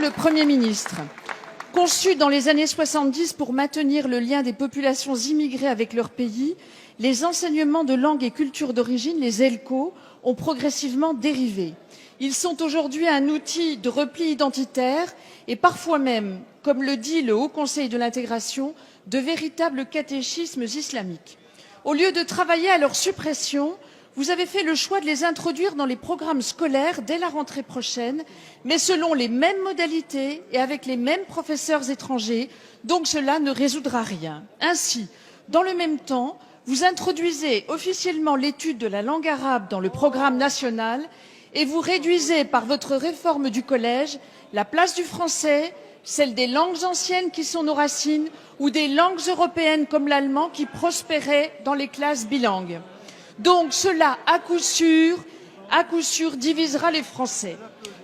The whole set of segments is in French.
le Premier ministre, conçus dans les années 70 pour maintenir le lien des populations immigrées avec leur pays, les enseignements de langue et culture d'origine, les ELCO, ont progressivement dérivé. Ils sont aujourd'hui un outil de repli identitaire et parfois même, comme le dit le Haut Conseil de l'intégration, de véritables catéchismes islamiques. Au lieu de travailler à leur suppression, vous avez fait le choix de les introduire dans les programmes scolaires dès la rentrée prochaine, mais selon les mêmes modalités et avec les mêmes professeurs étrangers, donc cela ne résoudra rien. Ainsi, dans le même temps, vous introduisez officiellement l'étude de la langue arabe dans le programme national et vous réduisez par votre réforme du collège la place du français, celle des langues anciennes qui sont nos racines ou des langues européennes comme l'allemand qui prospéraient dans les classes bilingues. Donc cela, à coup sûr, divisera les Français.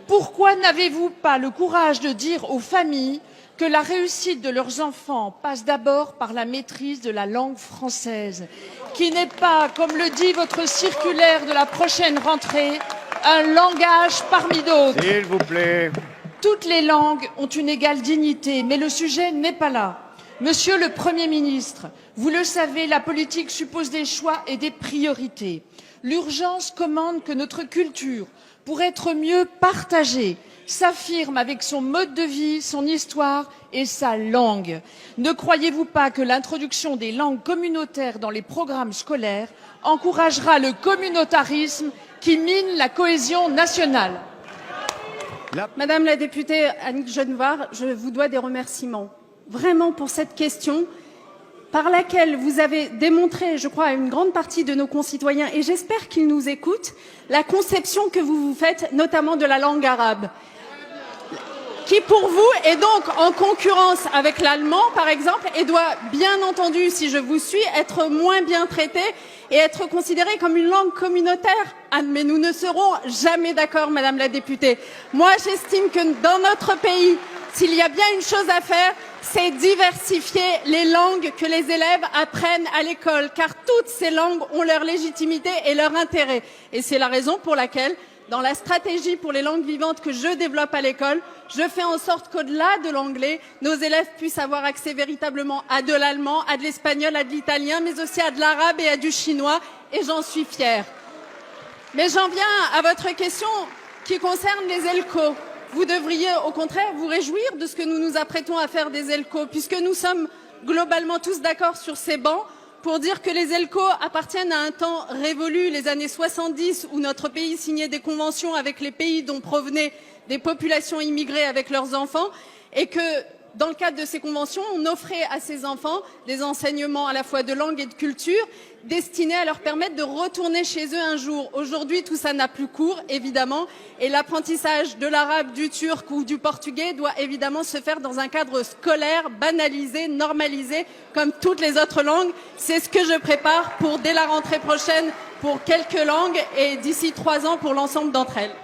Pourquoi n'avez-vous pas le courage de dire aux familles que la réussite de leurs enfants passe d'abord par la maîtrise de la langue française, qui n'est pas, comme le dit votre circulaire de la prochaine rentrée, un langage parmi d'autres. S'il vous plaît. Toutes les langues ont une égale dignité, mais le sujet n'est pas là. Monsieur le Premier ministre, vous le savez, la politique suppose des choix et des priorités. L'urgence commande que notre culture, pour être mieux partagée, s'affirme avec son mode de vie, son histoire et sa langue. Ne croyez-vous pas que l'introduction des langues communautaires dans les programmes scolaires encouragera le communautarisme qui mine la cohésion nationale? Madame la députée Annick Genevard, je vous dois des remerciements. Vraiment pour cette question par laquelle vous avez démontré, je crois, à une grande partie de nos concitoyens, et j'espère qu'ils nous écoutent, la conception que vous vous faites, notamment de la langue arabe, qui pour vous est donc en concurrence avec l'allemand, par exemple, et doit, bien entendu, si je vous suis, être moins bien traitée et être considérée comme une langue communautaire. Ah, mais nous ne serons jamais d'accord, Madame la députée. Moi, j'estime que dans notre pays, s'il y a bien une chose à faire, c'est diversifier les langues que les élèves apprennent à l'école, car toutes ces langues ont leur légitimité et leur intérêt. Et c'est la raison pour laquelle, dans la stratégie pour les langues vivantes que je développe à l'école, je fais en sorte qu'au-delà de l'anglais, nos élèves puissent avoir accès véritablement à de l'allemand, à de l'espagnol, à de l'italien, mais aussi à de l'arabe et à du chinois, et j'en suis fière. Mais j'en viens à votre question qui concerne les ELCO. Vous devriez au contraire vous réjouir de ce que nous nous apprêtons à faire des ELCO, puisque nous sommes globalement tous d'accord sur ces bancs pour dire que les ELCO appartiennent à un temps révolu, les années 70, où notre pays signait des conventions avec les pays dont provenaient des populations immigrées avec leurs enfants, et que dans le cadre de ces conventions, on offrait à ces enfants des enseignements à la fois de langue et de culture destinés à leur permettre de retourner chez eux un jour. Aujourd'hui, tout ça n'a plus cours, évidemment, et l'apprentissage de l'arabe, du turc ou du portugais doit évidemment se faire dans un cadre scolaire, banalisé, normalisé, comme toutes les autres langues. C'est ce que je prépare pour, dès la rentrée prochaine, pour quelques langues et d'ici 3 ans pour l'ensemble d'entre elles.